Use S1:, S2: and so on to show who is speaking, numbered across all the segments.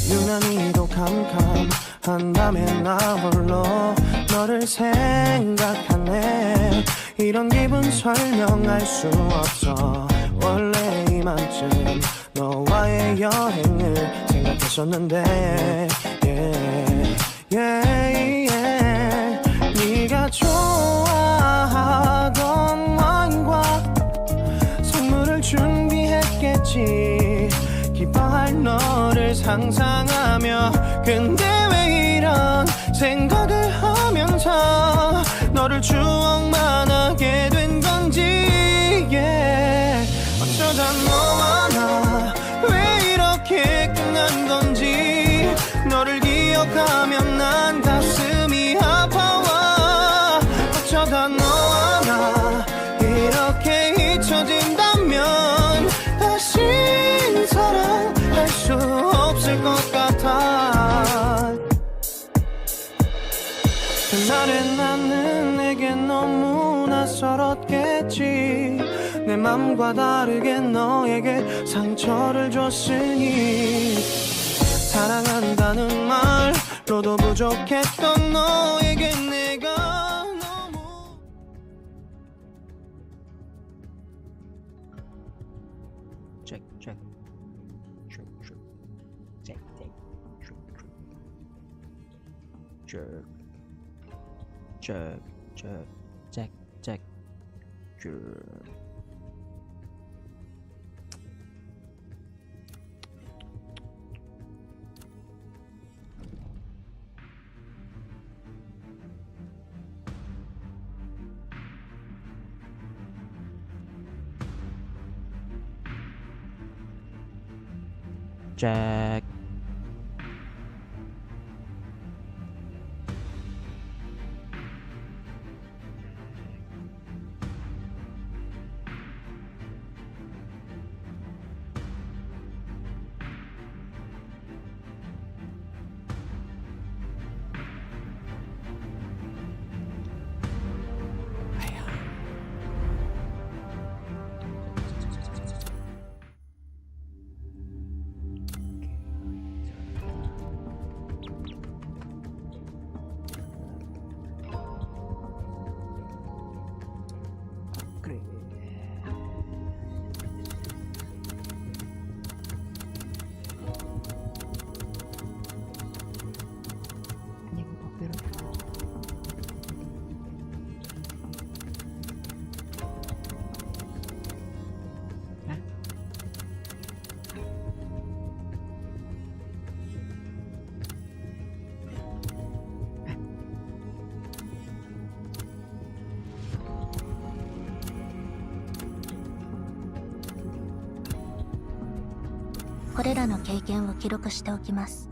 S1: 유난히도 캄캄한 밤에 나 홀로 너를 생각하네. 이런 기분 설명할 수 없어. 원래 이맘쯤 너와의 여행을 생각했었는데 네가 좋아하던 와인과 선물을 준비했겠지. 기뻐할 너를 상상하며. 근데 왜 이런 생각을 하면서 너를 추억만 하게 된 건지. 어쩌다 너와 나 왜 이렇게 끝난 건지. 너를 기억하면 난 가슴이 아파와. 어쩌다 너와 나 이렇게 잊혀진다면 다시 사랑할 수 없을 것 같아. 그날의 나는 내게 너무 낯설었겠지. 내 맘과 다르게 너에게 상처를 줬으니. 사랑한다는 말로도 부족했던 너에게 내가 너무.
S2: check check check check check check check check check check. Jack.
S3: 「これらの経験を記録しておきます」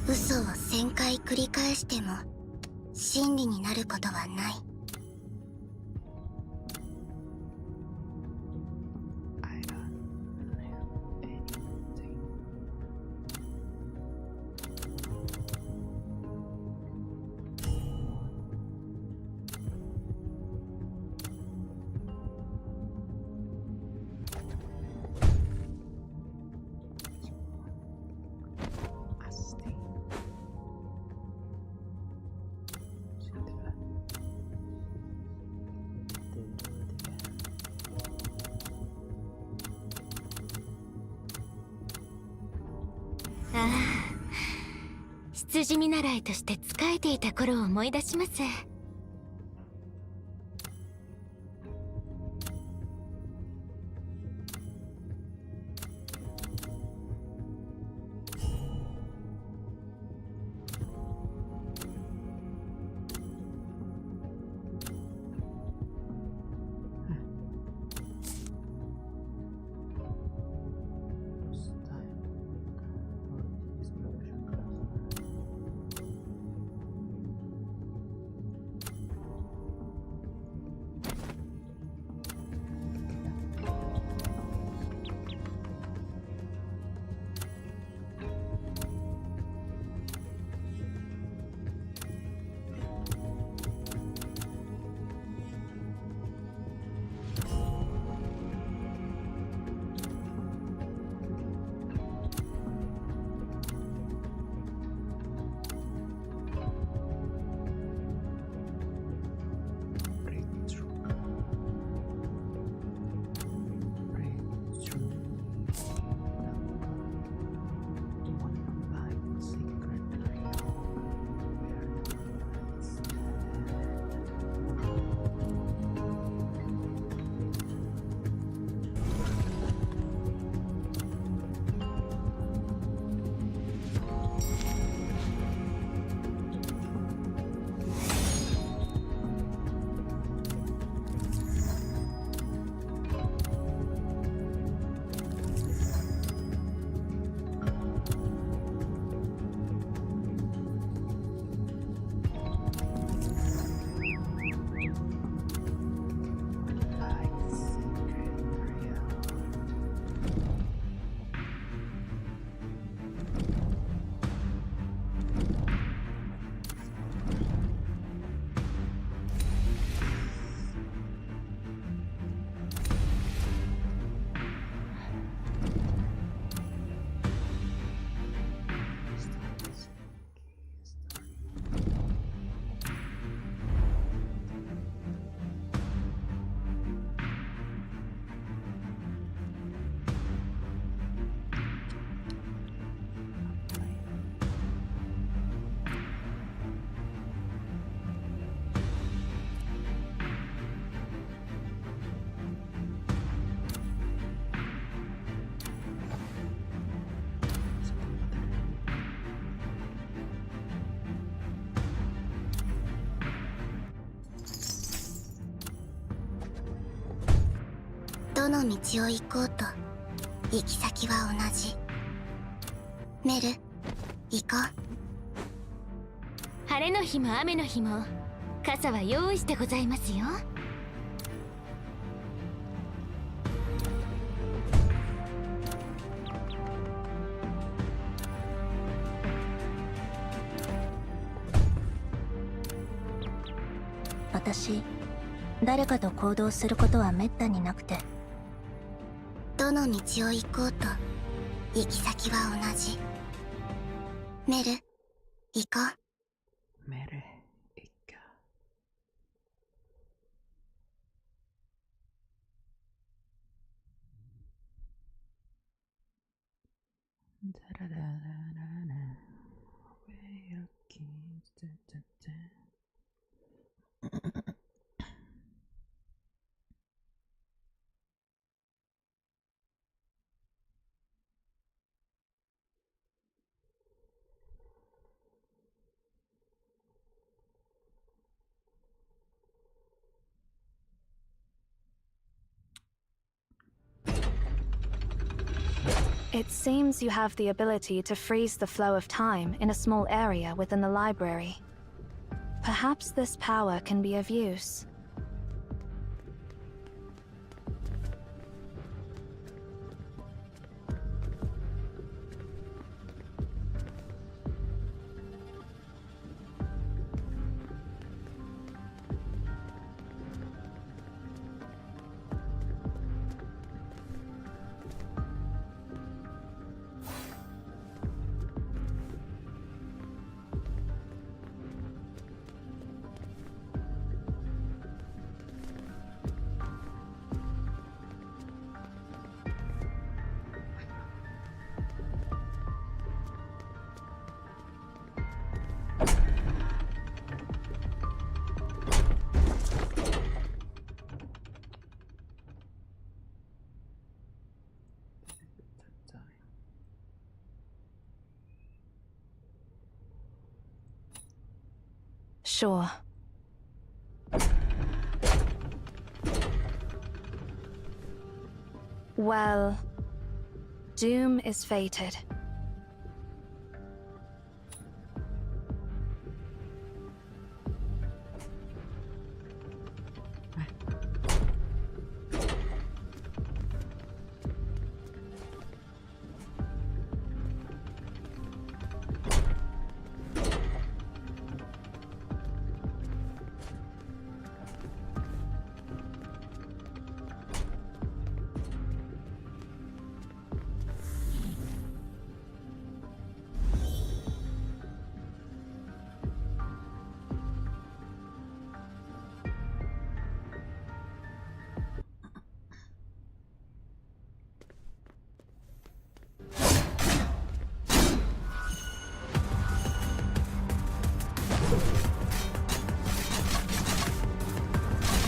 S3: 嘘を1000回繰り返しても真理になることはない。
S4: ああ、羊見習いとして仕えていた頃を思い出します。
S3: どの道を行こうと行き先は同じ。メル、行こ
S4: 晴れの日も雨の日も傘は用意してございますよ。
S5: 私、誰かと行動することはめったになくて。
S3: どの道を行こうと行き先は同じ。メル、行こう。
S2: メル行こう。ダラダラララ Way of Kings タタタ
S6: It seems you have the ability to freeze the flow of time in a small area within the library. Perhaps this power can be of use. Sure. Well, doom is fated.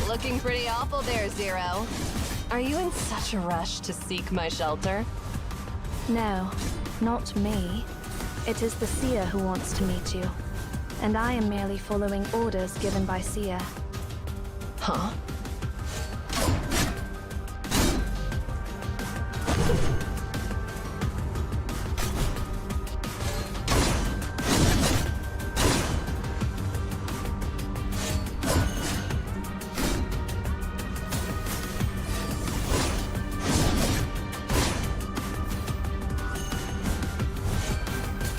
S7: Looking pretty awful there, Zero. Are you in such a rush to seek my shelter?
S6: No, not me. It is the seer who wants to meet you. And I am merely following orders given by seer.
S7: Huh?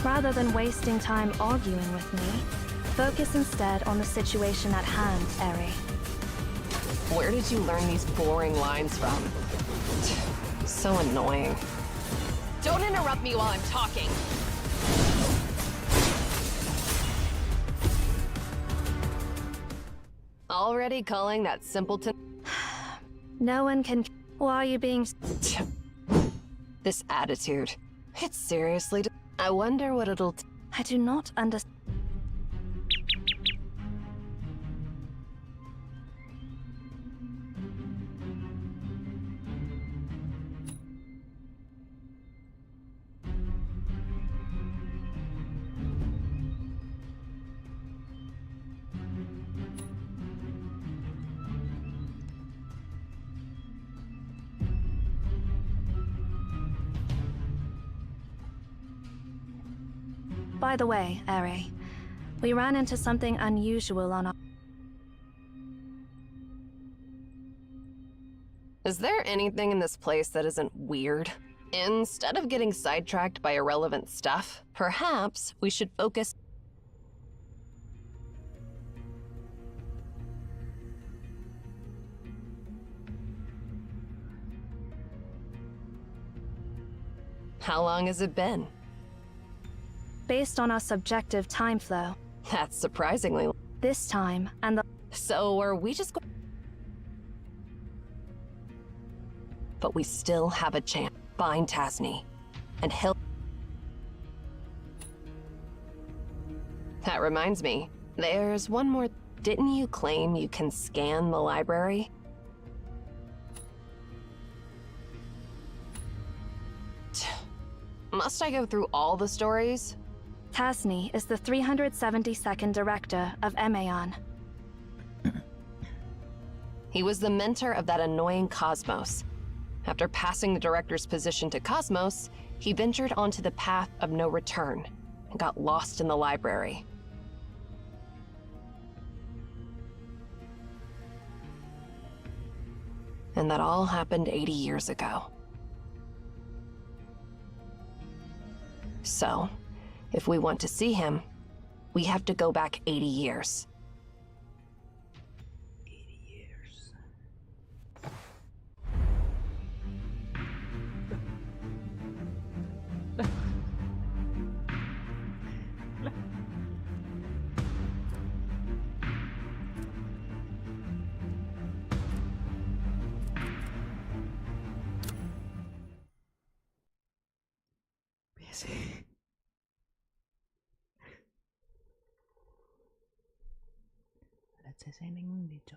S6: Rather than wasting time arguing with me, focus instead on the situation at hand, Eri.
S7: Where did you learn these boring lines from? So annoying. Don't interrupt me while I'm talking. Already calling that simpleton?
S6: No one can... Why are you being...
S7: This attitude. It's seriously... I wonder what it'll...
S6: I do not understand. By the way, Eri, we ran into something unusual on our...
S7: Is there anything in this place that isn't weird? Instead of getting sidetracked by irrelevant stuff, perhaps we should focus... How long has it been?
S6: Based on our subjective time flow,
S7: That's surprisingly...
S6: this time and the...
S7: So are we just But we still have a chance. Find Tasney. And he'll... That reminds me. There's one more... Didn't you claim you can scan the library? Must I go through all the stories?
S6: Tasney is the 372nd director of Emaon.
S7: He was the mentor of that annoying Cosmos. After passing the director's position to Cosmos, he ventured onto the path of no return and got lost in the library. And that all happened 80 years ago. So, if we want to see him, we have to go back 80 years.
S2: 80 years. Busy. Let's say ningún dicho.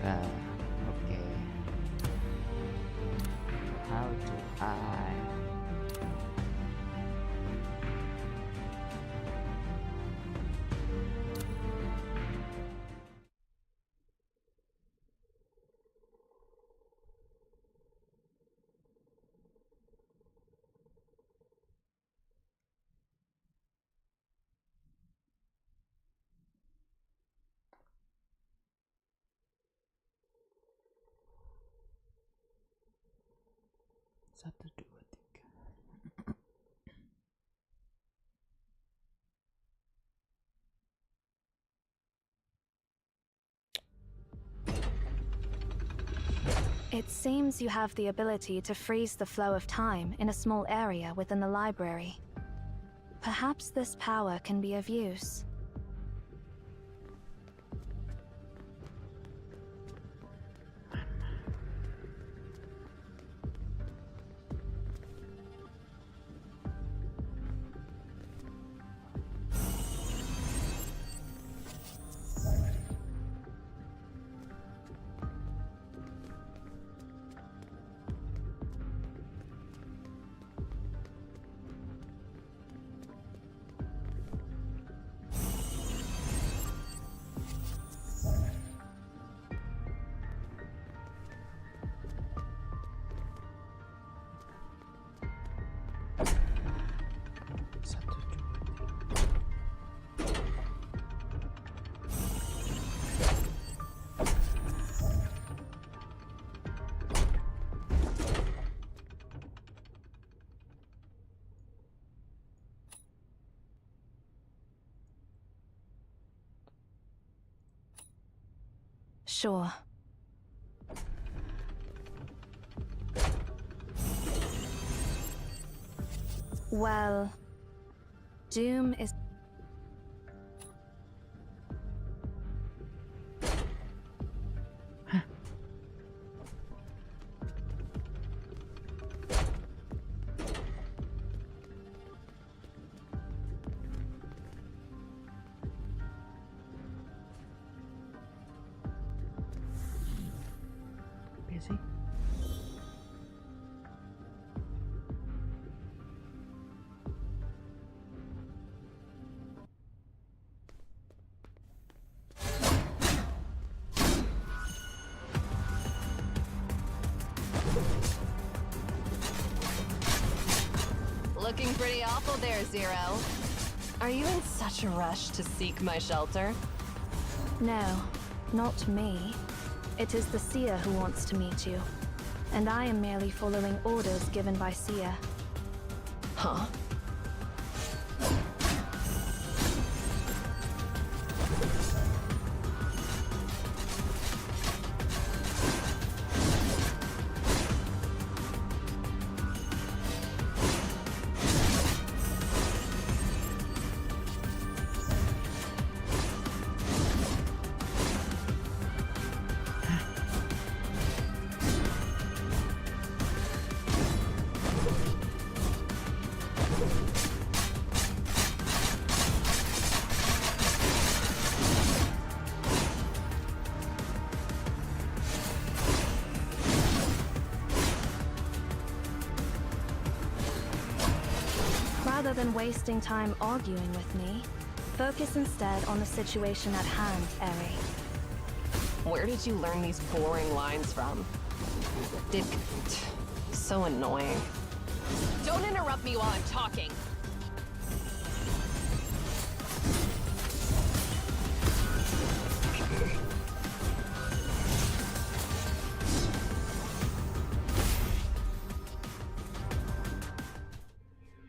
S2: Oke. How do I? Satu, dua, tiga.
S6: It seems you have the ability to freeze the flow of time in a small area within the library. Perhaps this power can be of use.
S2: Satu, dua, tiga.
S6: Sure. Well, Doom is...
S2: Busy.
S7: Looking pretty awful there, Zero. Are you in such a rush to seek my shelter?
S6: No, not me. It is the seer who wants to meet you. And I am merely following orders given by seer.
S7: Huh?
S6: Rather than wasting time arguing with me, focus instead on the situation at hand, Eri.
S7: Where did you learn these boring lines from? So annoying. Don't interrupt me while I'm talking.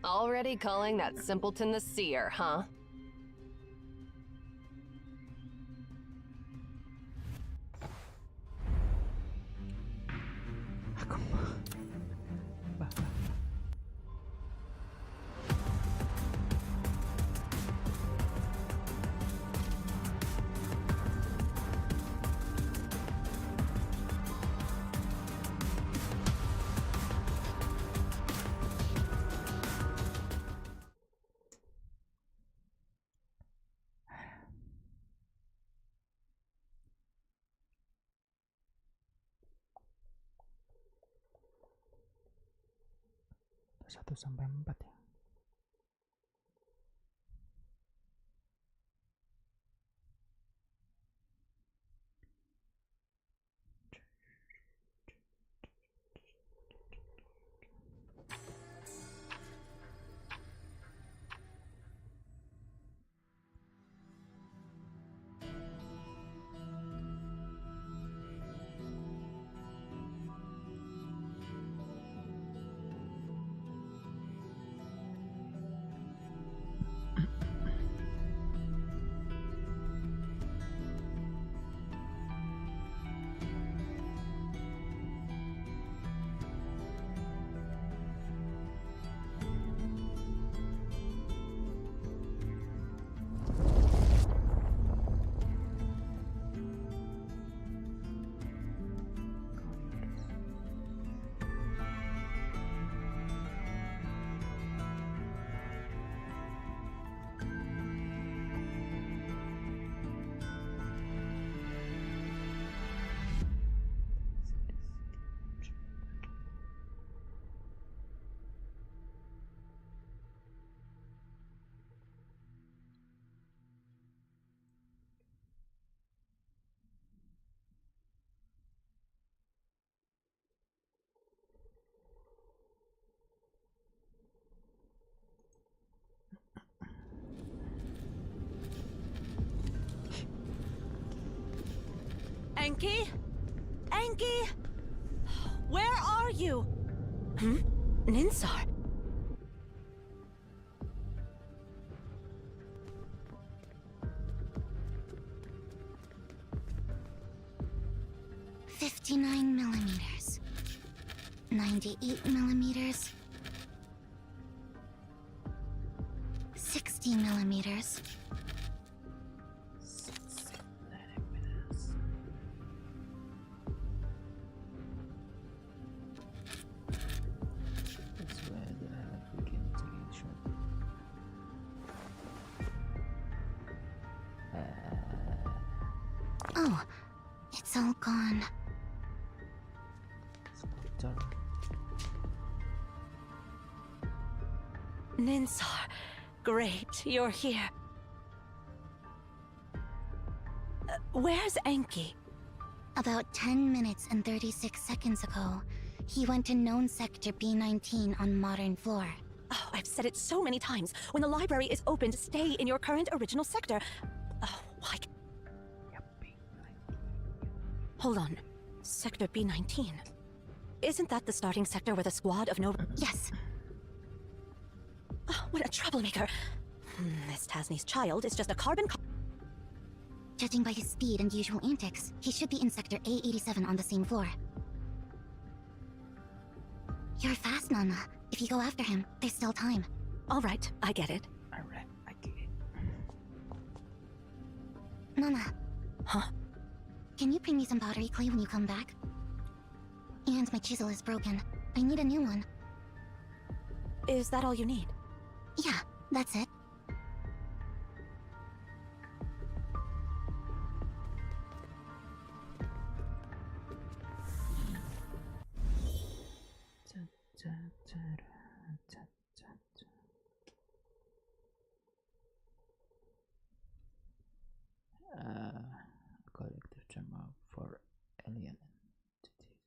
S7: Already calling that simpleton the seer, huh?
S2: 1 sampai 4 ya.
S8: Enki? Enki? Where are you? Ninsar?
S3: $59 millimeters. 98 millimeters. 60 millimeters.
S2: That's where the begin taking shot.
S3: Oh, it's all gone.
S2: Scooter.
S8: Ninsar, great, you're here. Where's Enki?
S3: About 10 minutes and 36 seconds ago, he went to known sector B19 on modern floor.
S8: Oh, I've said it so many times. When the library is opened, stay in your current original sector. Oh, why? Hold on. Sector B19. Isn't that the starting sector with a squad of no...
S3: Yes,
S8: Oh, what a troublemaker. This Tasni's child is just a carbon...
S3: judging by his speed and usual antics, he should be in sector A87 on the same floor. You're fast, Nana. If you go after him, there's still time.
S8: All right, I get it.
S2: Alright, I get it.
S3: Nana,
S8: Huh?
S3: can you bring me some pottery clay when you come back? And my chisel is broken. I need a new one.
S8: Is that all you need?
S3: Yeah, that's it.
S2: Collective chamber for alien entities.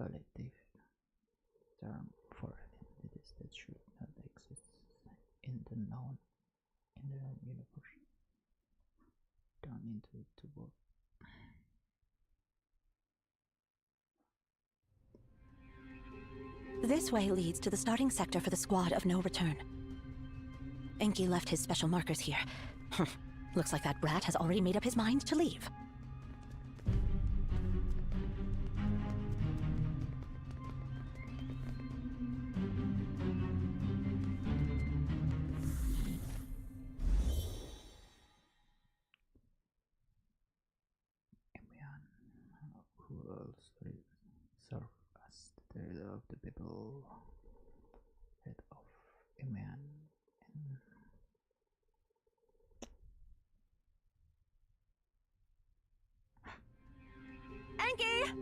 S2: relative term for entities that should not exist in the known universe, turn into to work.
S8: This way leads to the starting sector for the squad of no return. Enki left his special markers here. Looks like that brat has already made up his mind to leave.
S2: Who also serve as the leader of the people, head of Emean and
S8: Enki!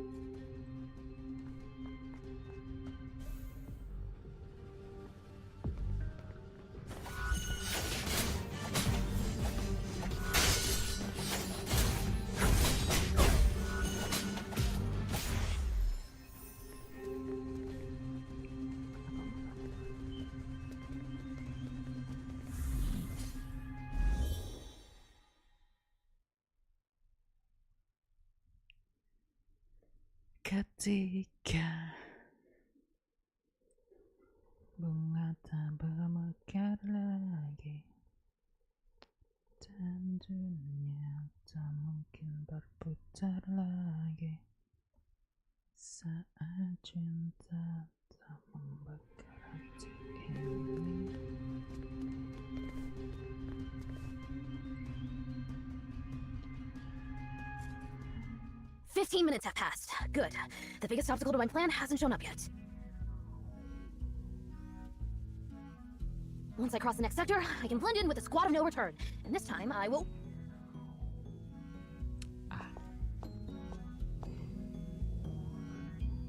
S2: 'Ketika bunga tak bermekar lagi dan dunia tak mungkin berputar lagi, saat cinta tak membakar hati ini.
S9: 15 minutes have passed. Good. The biggest obstacle to my plan hasn't shown up yet. Once I cross the next sector, I can blend in with the squad of no return. And this time, I will...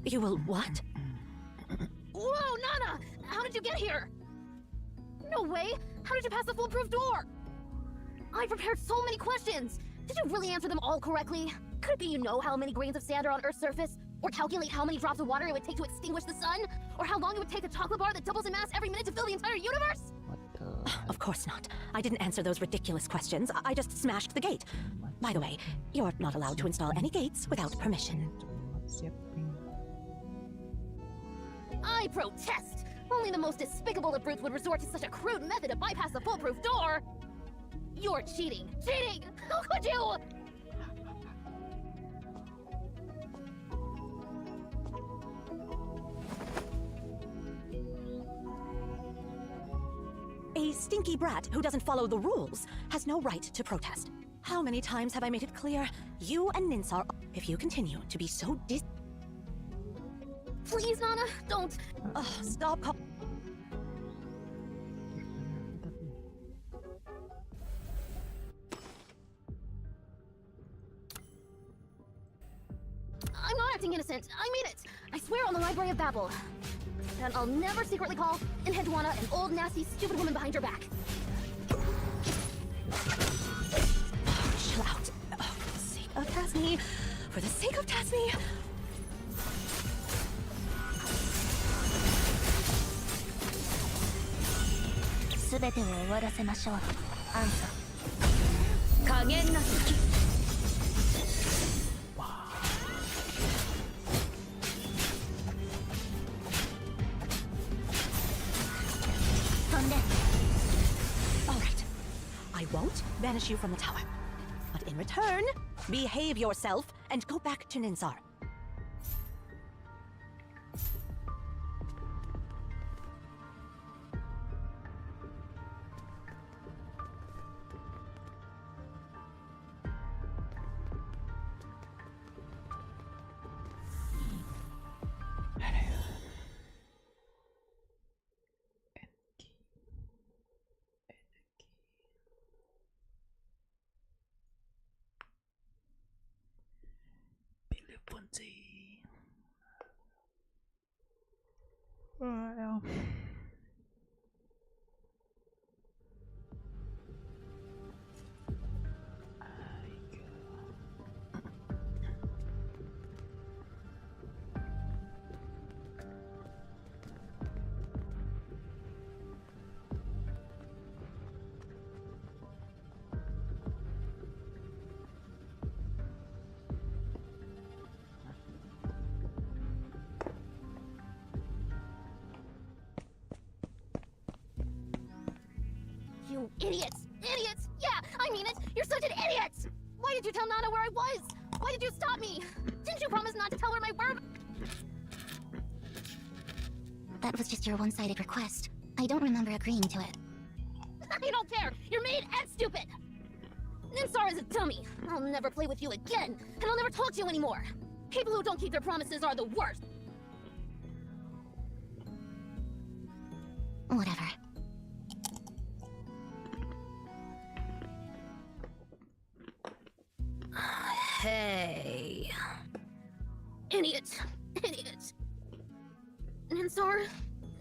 S8: You will what?
S9: Whoa, Nana! How did you get here? No way! How did you pass the foolproof door? I prepared so many questions! Did you really answer them all correctly? Could it be you know how many grains of sand are on Earth's surface? Or calculate how many drops of water it would take to extinguish the sun? Or how long it would take a chocolate bar that doubles in mass every minute to fill the entire universe?
S2: What the heck?
S8: Of course not. I didn't answer those ridiculous questions. I just smashed the gate. By the way, you're not allowed to install any gates without permission.
S9: I protest! Only the most despicable of brutes would resort to such a crude method to bypass the foolproof door! You're cheating! Cheating! How could you?
S8: A stinky brat who doesn't follow the rules has no right to protest. How many times have I made it clear? You and Ninsar, if you continue to be so
S9: Please, Nana, don't.
S8: Stop
S9: I'm not acting innocent. I mean it. I swear on the Library of Babel. And I'll never secretly call Enheduana an old, nasty, stupid woman behind your back.
S8: Chill out. Oh, for the sake of Tasni. For the sake of Tasni. Alright. I won't banish you from the tower. But in return, behave yourself and go back to Ninsar.
S2: Well,
S9: You idiots! Idiots! Yeah, I mean it! You're such an idiot! Why did you tell Nana where I was? Why did you stop me? Didn't you promise not to tell her my whereabouts?
S3: That was just your one-sided request. I don't remember agreeing to it.
S9: I don't care! You're mean and stupid! Ninsar is a dummy. I'll never play with you again, and I'll never talk to you anymore. People who don't keep their promises are the worst.
S3: Whatever.
S9: Hey. Idiot. Idiot. Ninsar.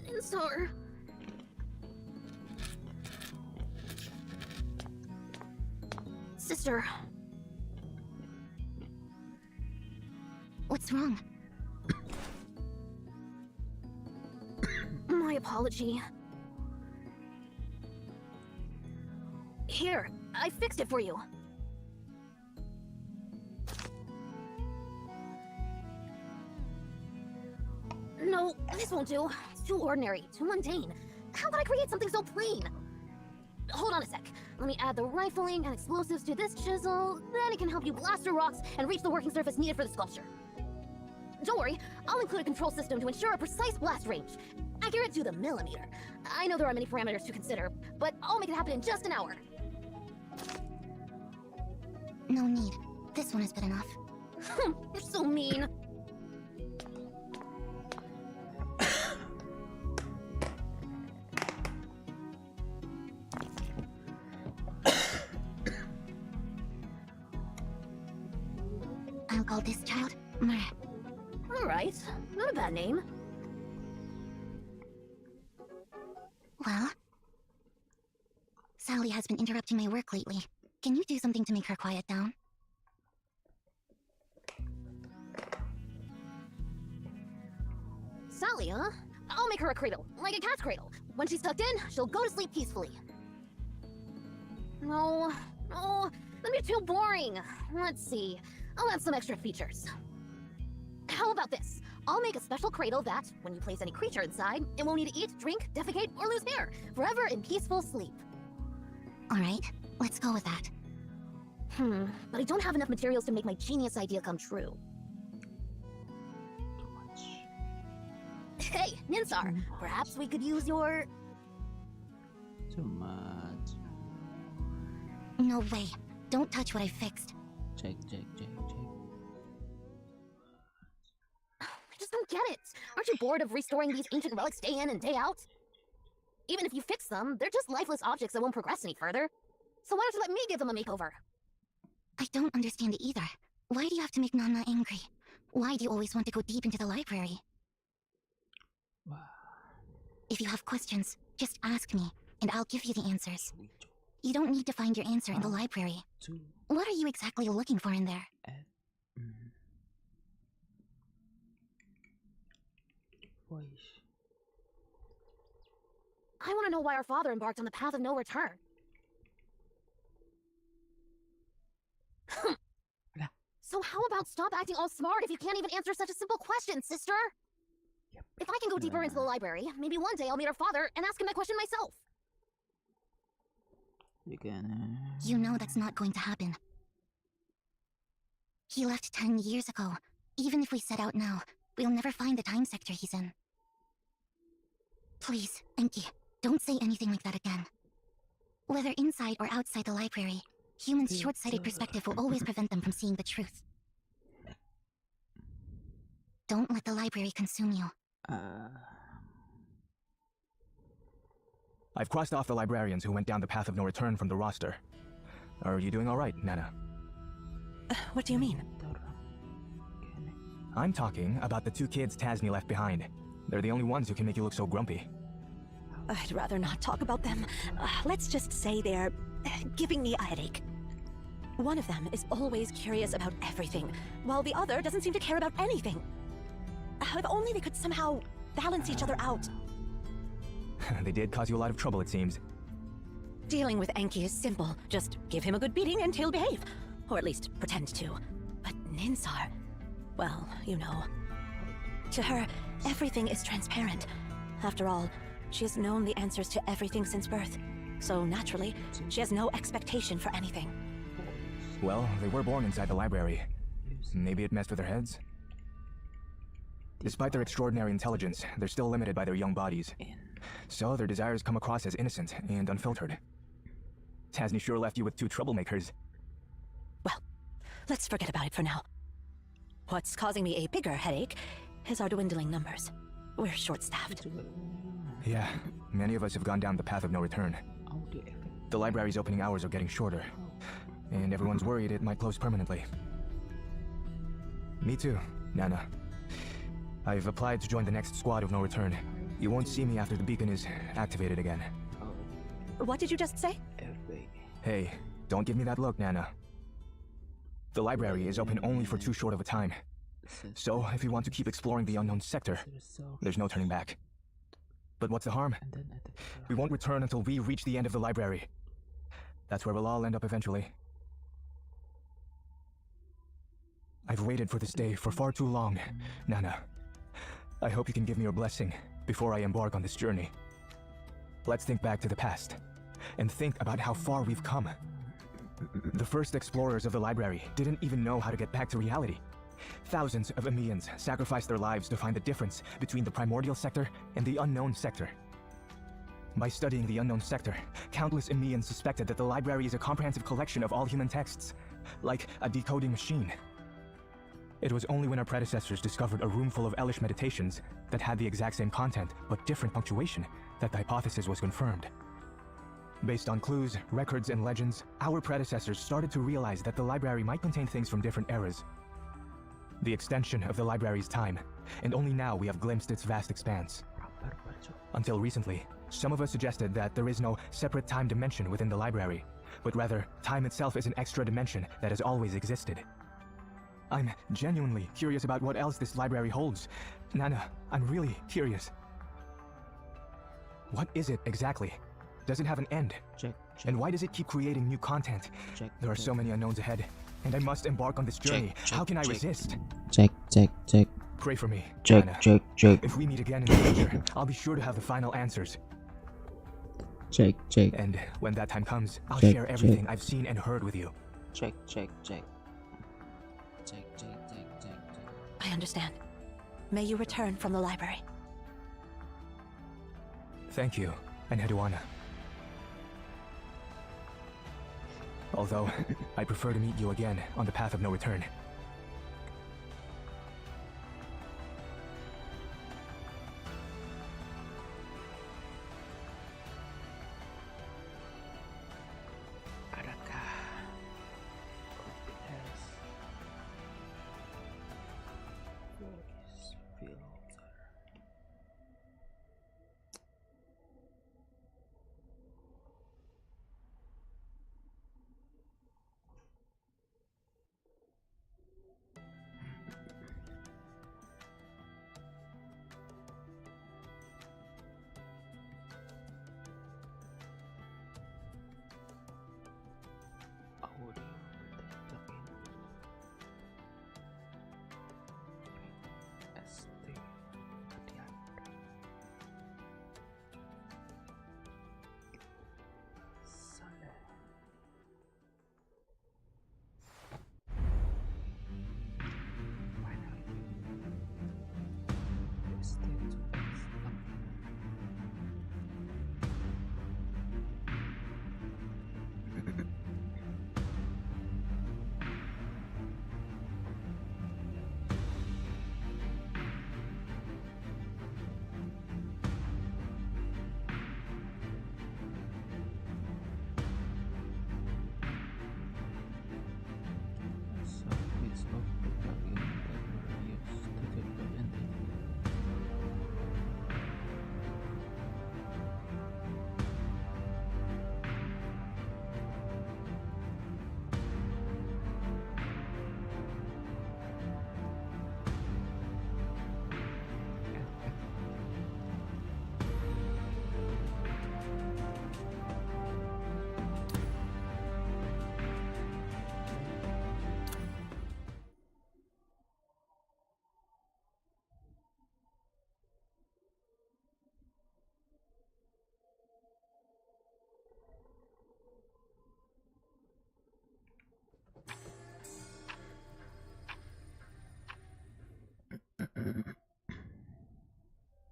S9: Ninsar. Sister.
S3: What's wrong?
S9: My apology. Here, I fixed it for you. No, this won't do. It's too ordinary, too mundane. How could I create something so plain? Hold on a sec. Let me add the rifling and explosives to this chisel. Then it can help you blast through rocks and reach the working surface needed for the sculpture. Don't worry, I'll include a control system to ensure a precise blast range. Accurate to the millimeter. I know there are many parameters to consider, but I'll make it happen in just an hour.
S3: No need. This one is good enough.
S9: You're so mean.
S3: I'll call this child Mer.
S9: Alright, not a bad name.
S3: Well? Sally has been interrupting my work lately. Can you do something to make her quiet down?
S9: Sally, huh? I'll make her a cradle, like a cat's cradle. When she's tucked in, she'll go to sleep peacefully. No, that'd be too boring. Let's see. I'll add some extra features. How about this? I'll make a special cradle that, when you place any creature inside, it won't need to eat, drink, defecate, or lose hair, forever in peaceful sleep.
S3: Alright, let's go with that.
S9: But I don't have enough materials to make my genius idea come true. Hey, Ninsar, perhaps we could use your...
S2: Too much.
S3: No way. Don't touch what I fixed.
S2: Check.
S9: I just don't get it. Aren't you bored of restoring these ancient relics day in and day out? Even if you fix them, they're just lifeless objects that won't progress any further. So why don't you let me give them a makeover?
S3: I don't understand it either. Why do you have to make Nana angry? Why do you always want to go deep into the library? If you have questions, just ask me, and I'll give you the answers. You don't need to find your answer in the library. What are you exactly looking for in there?
S9: I want to know why our father embarked on the path of no return. So how about stop acting all smart if you can't even answer such a simple question, sister? If I can go deeper into the library, maybe one day I'll meet our father and ask him that question myself.
S3: You know that's not going to happen. He left 10 years ago. Even if we set out now, we'll never find the time sector he's in. Please, Enki, don't say anything like that again. Whether inside or outside the library, humans' short-sighted perspective will always prevent them from seeing the truth. Don't let the library consume you.
S10: I've crossed off the librarians who went down the path of no return from the roster. Are you doing all right, Nana?
S8: What do you mean?
S10: I'm talking about the 2 kids Tasni left behind. They're the only ones who can make you look so grumpy.
S8: I'd rather not talk about them. Let's just say they're giving me a headache. One of them is always curious about everything, while the other doesn't seem to care about anything. If only they could somehow balance each other out.
S10: They did cause you a lot of trouble, it seems.
S8: Dealing with Enki is simple. Just give him a good beating and he'll behave. Or at least pretend to. But Ninsar... well, you know. To her, everything is transparent. After all, she has known the answers to everything since birth. So naturally, she has no expectation for anything.
S10: Well, they were born inside the library. Maybe it messed with their heads? Despite their extraordinary intelligence, they're still limited by their young bodies. So their desires come across as innocent and unfiltered. Tasni sure left you with two troublemakers.
S8: Well, let's forget about it for now. What's causing me a bigger headache is our dwindling numbers. We're short-staffed.
S10: Yeah, many of us have gone down the path of no return. The library's opening hours are getting shorter, and everyone's worried it might close permanently. Me too, Nana. I've applied to join the next squad of no return. You won't see me after the beacon is activated again.
S8: What did you just say?
S10: Hey, don't give me that look, Nana. The library is open only for too short of a time. So, if you want to keep exploring the unknown sector, there's no turning back. But what's the harm? We won't return until we reach the end of the library. That's where we'll all end up eventually. I've waited for this day for far too long, Nana. I hope you can give me your blessing before I embark on this journey. Let's think back to the past, and think about how far we've come. The first explorers of the library didn't even know how to get back to reality. Thousands of Emians sacrificed their lives to find the difference between the primordial sector and the unknown sector. By studying the unknown sector, countless Emians suspected that the library is a comprehensive collection of all human texts, like a decoding machine. It was only when our predecessors discovered a room full of Elish meditations that had the exact same content but different punctuation that the hypothesis was confirmed. Based on clues, records, and legends, our predecessors started to realize that the library might contain things from different eras. The extension of the library's time, and only now we have glimpsed its vast expanse. Until recently, some of us suggested that there is no separate time dimension within the library, but rather, time itself is an extra dimension that has always existed. I'm genuinely curious about what else this library holds. Nana, I'm really curious. What is it exactly? Does it have an end? And why does it keep creating new content? There are so many unknowns ahead, and I must embark on this journey. How can I resist?
S11: Check.
S10: Pray for me,
S11: Check.
S10: Nana.
S11: Check.
S10: If we meet again in the future, I'll be sure to have the final answers.
S11: Check.
S10: And when that time comes, I'll share everything I've seen and heard with you.
S11: Check.
S8: I understand. May you return from the library.
S10: Thank you, Anheduana. Although, I prefer to meet you again on the path of no return.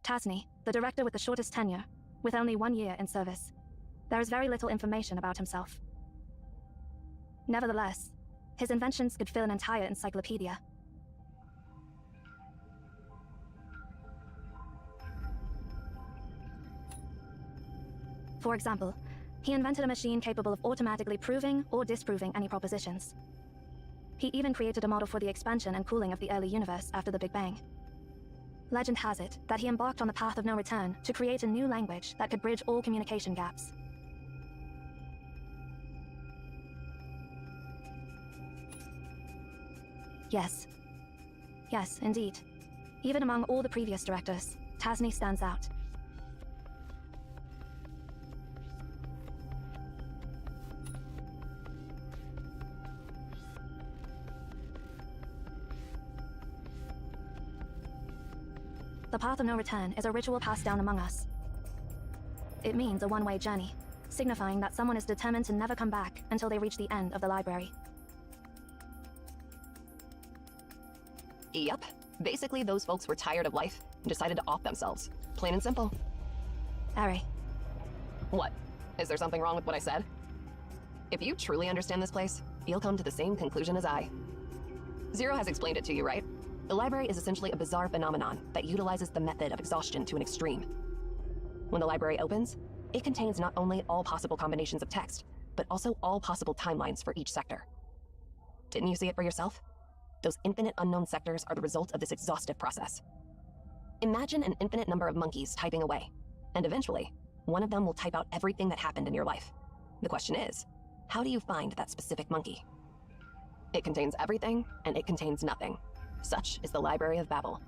S6: Tasney, the director with the shortest tenure, with only 1 year in service. There is very little information about himself. Nevertheless, his inventions could fill an entire encyclopedia. For example, he invented a machine capable of automatically proving or disproving any propositions. He even created a model for the expansion and cooling of the early universe after the Big Bang. Legend has it that he embarked on the path of no return to create a new language that could bridge all communication gaps. Yes. Yes, indeed. Even among all the previous directors, Tasney stands out. The path of no return is a ritual passed down among us. It means a one-way journey, signifying that someone is determined to never come back until they reach the end of the library.
S7: Yep. Basically, those folks were tired of life and decided to off themselves. Plain and simple.
S6: Ari.
S7: What? Is there something wrong with what I said? If you truly understand this place, you'll come to the same conclusion as I. Zero has explained it to you, right? The library is essentially a bizarre phenomenon that utilizes the method of exhaustion to an extreme. When the library opens, it contains not only all possible combinations of text, but also all possible timelines for each sector. Didn't you see it for yourself? Those infinite unknown sectors are the result of this exhaustive process. Imagine an infinite number of monkeys typing away, and eventually, one of them will type out everything that happened in your life. The question is, how do you find that specific monkey? It contains everything, and it contains nothing. Such is the Library of Babel.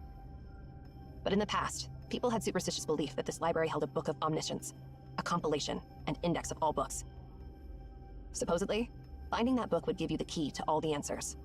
S7: But in the past, people had superstitious belief that this library held a book of omniscience, a compilation and index of all books. Supposedly, finding that book would give you the key to all the answers.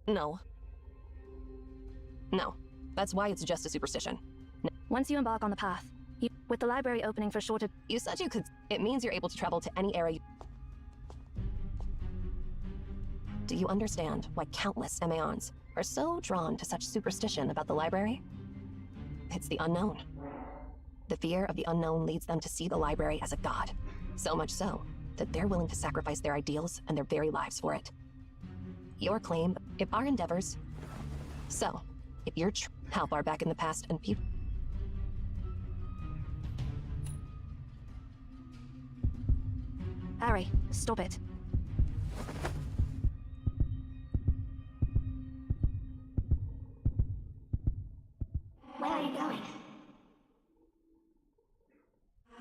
S7: No. No. That's why it's just a superstition.
S6: Once you embark on the path, with the library opening for shorter...
S7: You said you could... It means you're able to travel to any area. Do you understand why countless Emaons are so drawn to such superstition about the library? It's the unknown. The fear of the unknown leads them to see the library as a god. So much so, that they're willing to sacrifice their ideals and their very lives for it. Your claim, if our endeavors... So, if you're how far back in the past and people...
S6: Harry, stop it.
S3: Where are you going?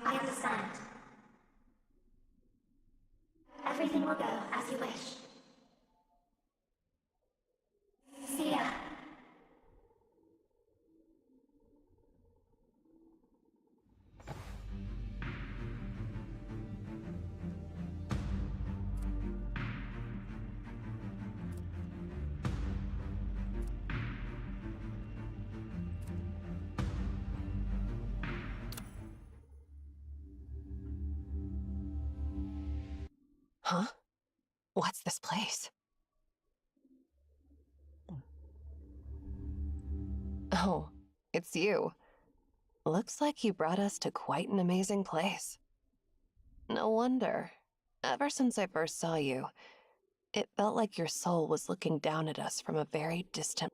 S3: I understand. Everything will go as you wish. See ya.
S7: Huh? What's this place? Oh, it's you. Looks like you brought us to quite an amazing place. No wonder. Ever since I first saw you, it felt like your soul was looking down at us from a very distant...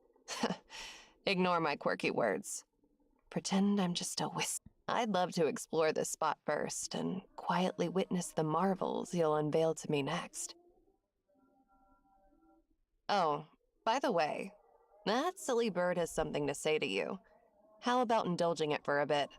S7: Ignore my quirky words. Pretend I'm just a I'd love to explore this spot first and quietly witness the marvels you'll unveil to me next. Oh, by the way, that silly bird has something to say to you. How about indulging it for a bit?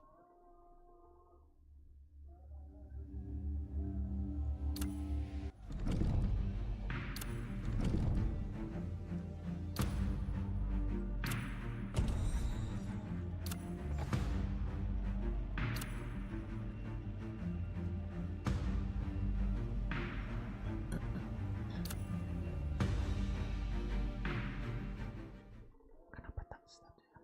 S2: Kenapa tak start ya?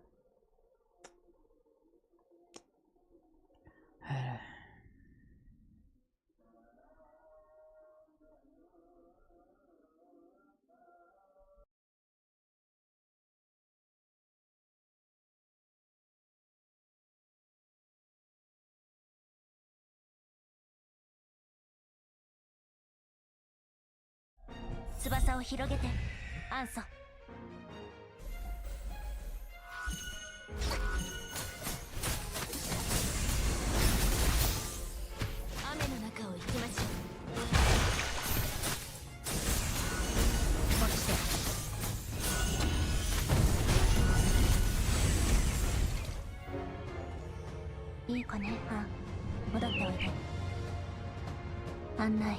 S5: 翼を広げてアンソ。
S4: 雨の中を行きましょう。
S5: 落ちて。いい子ね、アン。戻っておいで。案内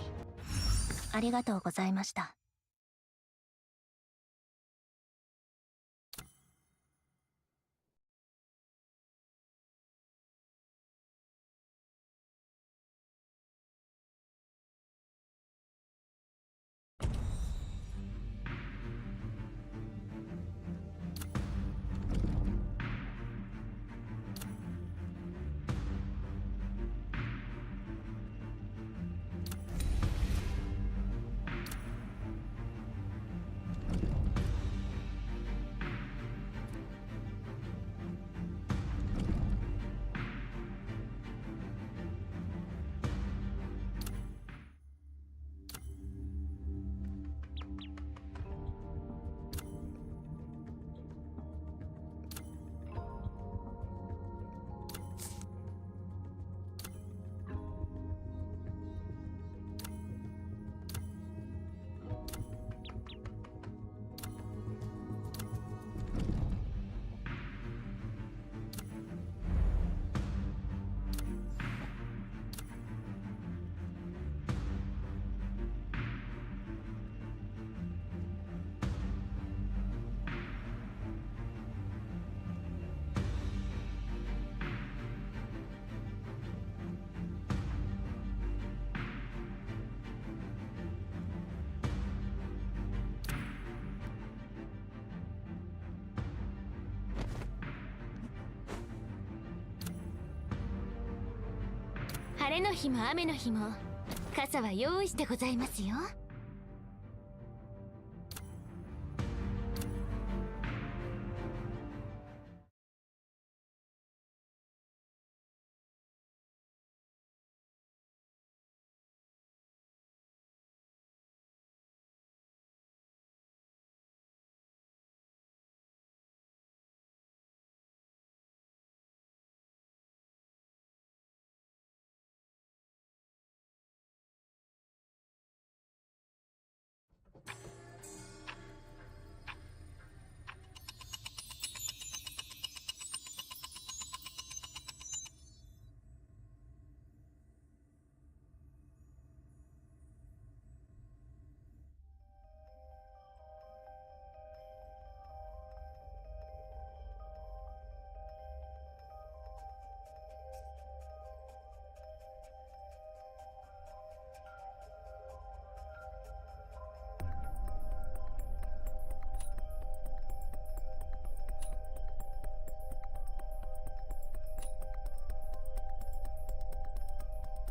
S5: ありがとうございました。
S4: 晴れの日も雨の日も傘は用意してございますよ。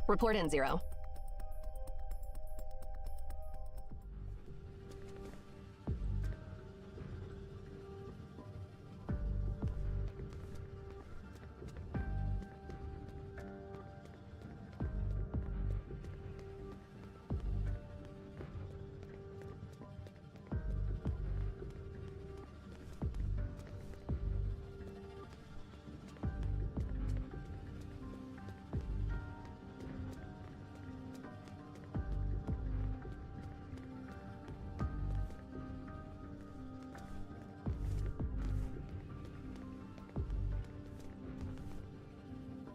S7: Report in, Zero.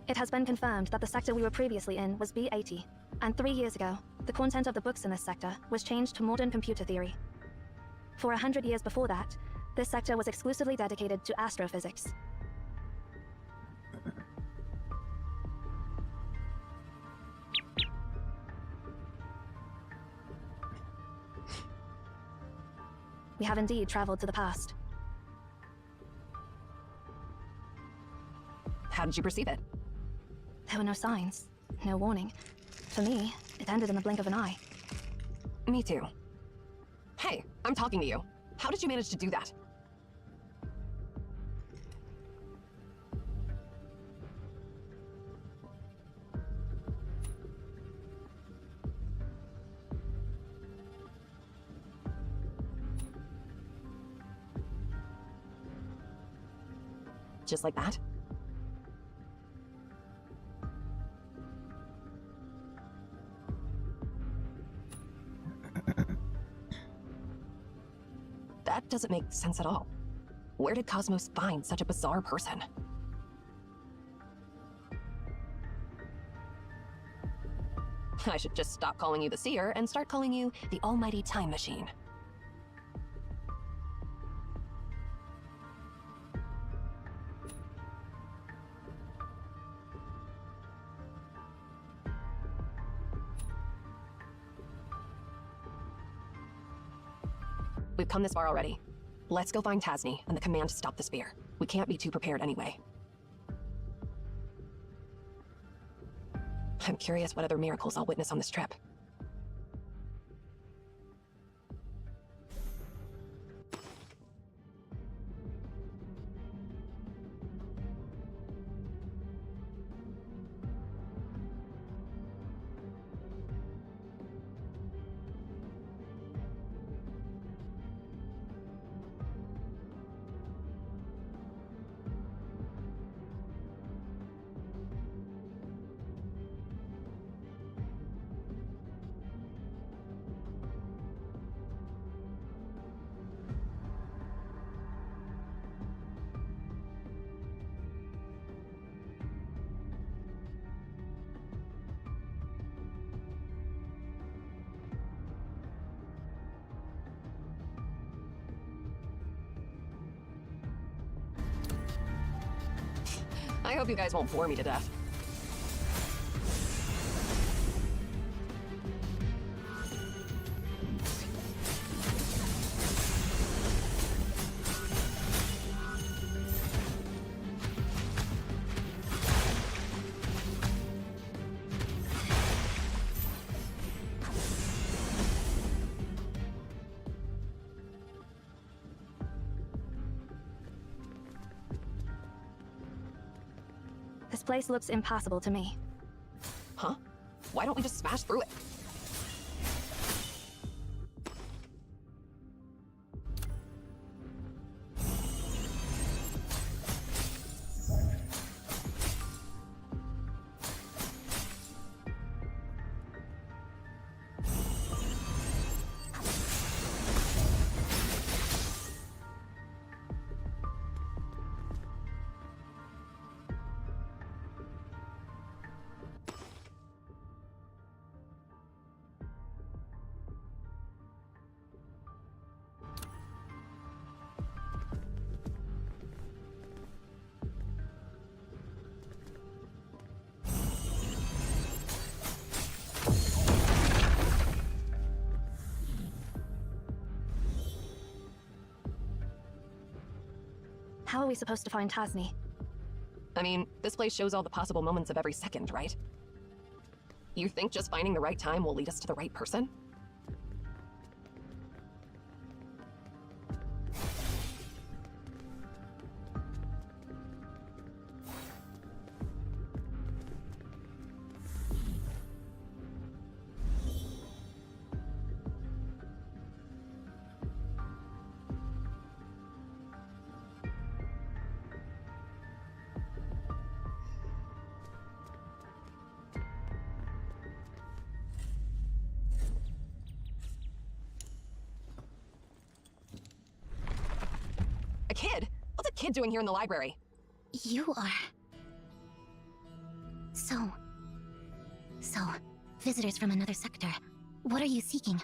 S6: It has been confirmed that the sector we were previously in was B80, and 3 years ago, the content of the books in this sector was changed to modern computer theory. For 100 years before that, this sector was exclusively dedicated to astrophysics. We have indeed traveled to the past.
S7: How did you perceive it?
S6: There were no signs, no warning. For me, it ended in the blink of an eye.
S7: Me too. Hey, I'm talking to you. How did you manage to do that? Just like that? That doesn't make sense at all. Where did Cosmos find such a bizarre person? I should just stop calling you the Seer and start calling you the Almighty Time Machine. We've come this far already. Let's go find Tasni and the command to stop the spear. We can't be too prepared anyway. I'm curious what other miracles I'll witness on this trip. I hope you guys won't bore me to death.
S6: This place looks impassable to me.
S7: Huh? Why don't we just smash through it?
S6: How are we supposed to find Tasni?
S7: I mean, this place shows all the possible moments of every second, right? You think just finding the right time will lead us to the right person? A kid? What's a kid doing here in the library?
S3: You are... So, visitors from another sector. What are you seeking?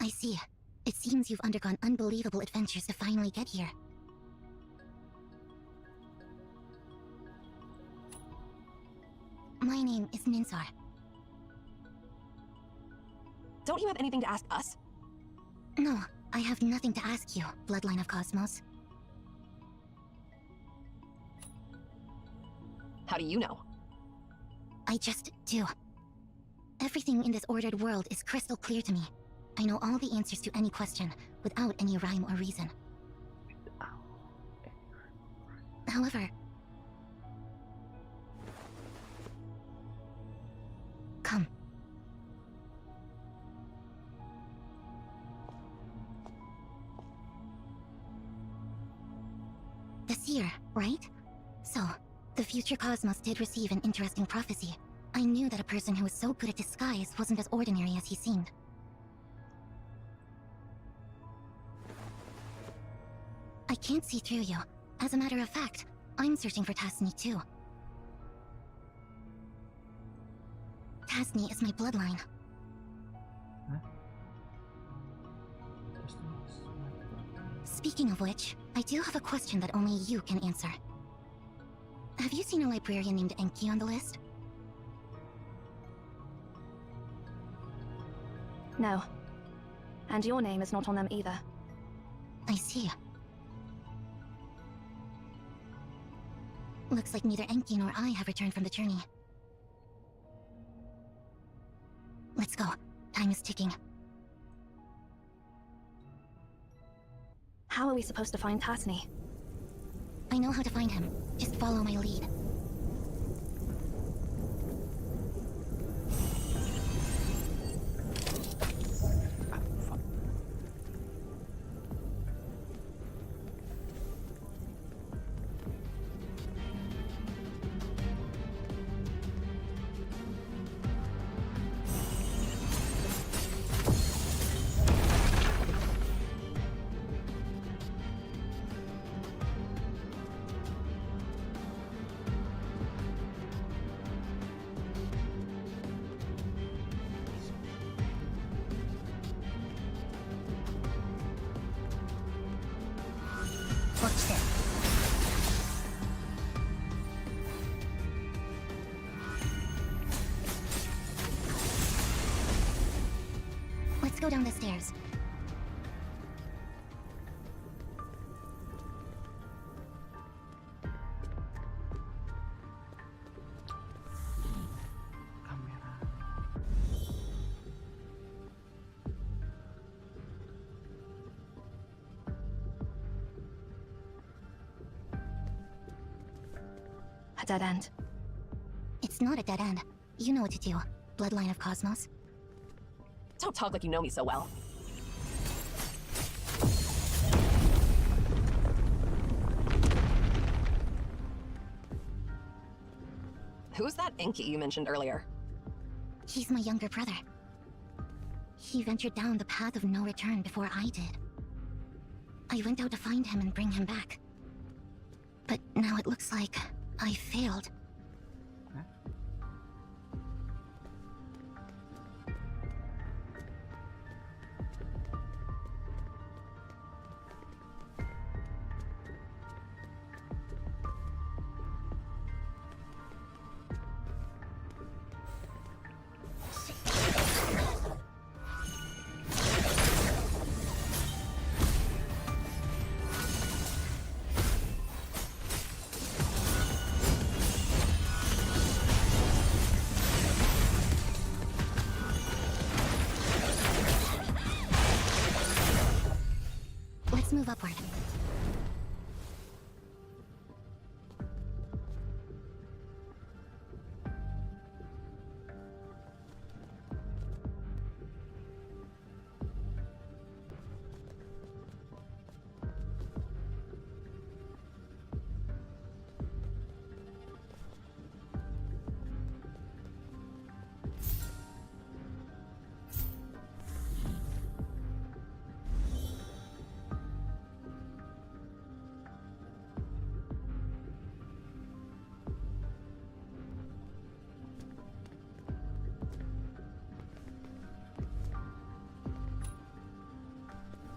S3: I see. It seems you've undergone unbelievable adventures to finally get here. My name is Ninsar.
S7: Don't you have anything to ask us?
S3: No, I have nothing to ask you, Bloodline of Cosmos.
S7: How do you know?
S3: I just do. Everything in this ordered world is crystal clear to me. I know all the answers to any question, without any rhyme or reason. However... Come. The seer, right? So, the future Cosmos did receive an interesting prophecy. I knew that a person who was so good at disguise wasn't as ordinary as he seemed. I can't see through you. As a matter of fact, I'm searching for Tasni too. Tasni is my bloodline. Speaking of which, I do have a question that only you can answer. Have you seen a librarian named Enki on the list?
S6: No. And your name is not on them either.
S3: I see. Looks like neither Enki nor I have returned from the journey. Let's go. Time is ticking.
S6: How are we supposed to find Tasni?
S3: I know how to find him. Just follow my lead. Watch this. Let's go down the stairs.
S6: A dead end.
S3: It's not a dead end. You know what to do, Bloodline of Cosmos.
S7: Don't talk like you know me so well. Who's that Enki you mentioned earlier?
S3: He's my younger brother. He ventured down the path of no return before I did. I went out to find him and bring him back. But now it looks like I failed. Let's move upward.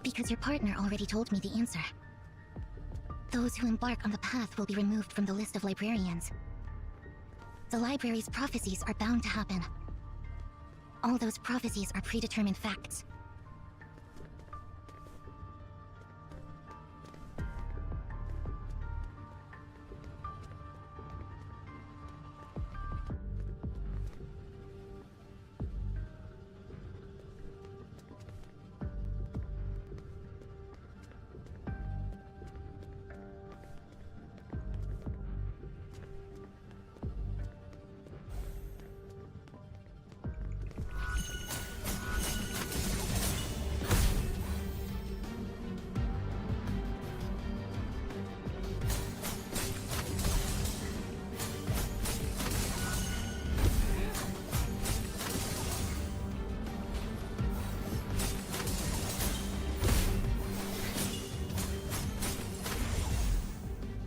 S3: Because your partner already told me the answer. Those who embark on the path will be removed from the list of librarians. The library's prophecies are bound to happen. All those prophecies are predetermined facts.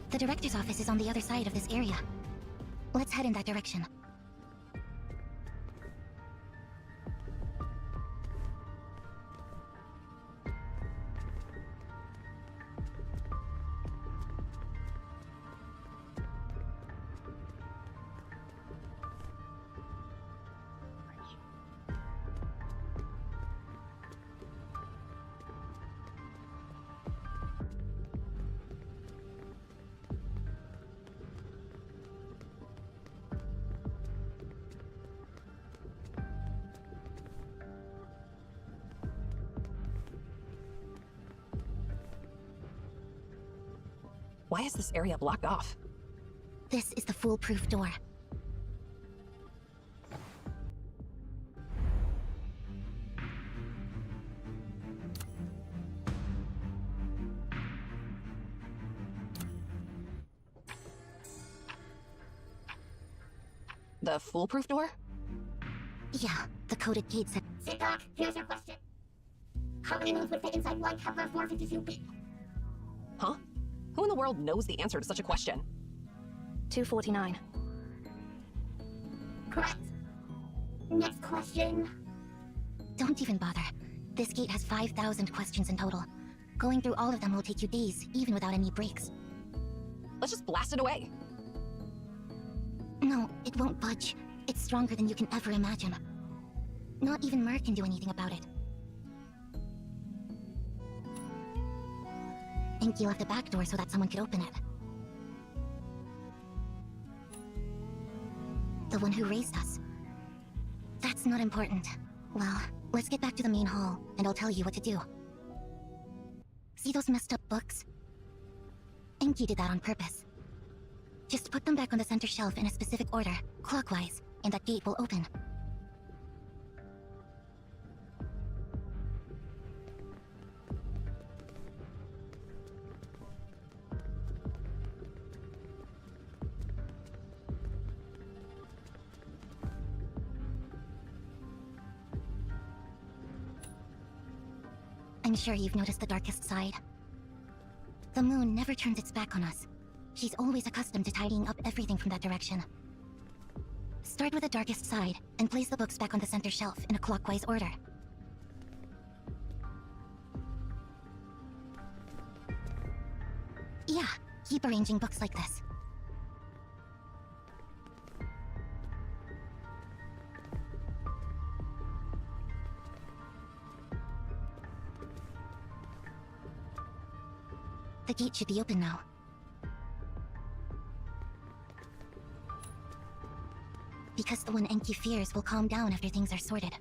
S3: The director's office is on the other side of this area. Let's head in that direction.
S7: Why is this area blocked off?
S3: This is the foolproof door.
S7: The foolproof door?
S3: Yeah, the coded gate said.
S12: Sit Doc, here's your question. How many moons would fit inside one Kepler 452b?
S7: Huh? Who in the world knows the answer to such a question?
S6: 249.
S12: Correct. Next question.
S3: Don't even bother. This gate has 5,000 questions in total. Going through all of them will take you days, even without any breaks.
S7: Let's just blast it away.
S3: No, it won't budge. It's stronger than you can ever imagine. Not even Mer can do anything about it. Enki left a back door so that someone could open it. The one who raised us. That's not important. Well, let's get back to the main hall, and I'll tell you what to do. See those messed up books? Enki did that on purpose. Just put them back on the center shelf in a specific order, clockwise, and that gate will open. I'm sure you've noticed the darkest side. The moon never turns its back on us. She's always accustomed to tidying up everything from that direction. Start with the darkest side, and place the books back on the center shelf in a clockwise order. Yeah, keep arranging books like this. The gate should be open now. Because the one Enki fears will calm down after things are sorted.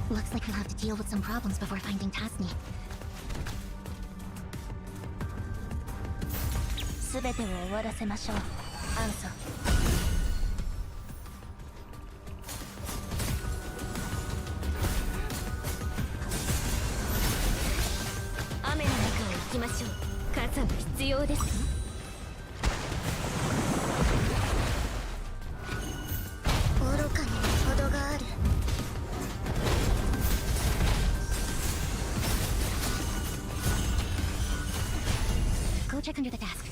S3: Looks like we'll have to deal with some problems before finding Tasni.
S5: 全てを終わらせましょう、アンソン。
S4: 雨の中を行きましょう。傘は必要ですか？
S3: check under the desk.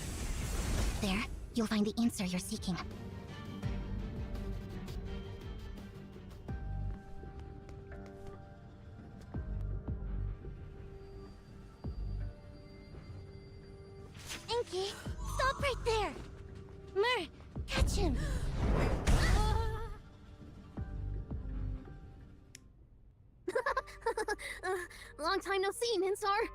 S3: There, you'll find the answer you're seeking. Enki, stop right there! Mer, catch him!
S9: Long time no see, Minsar.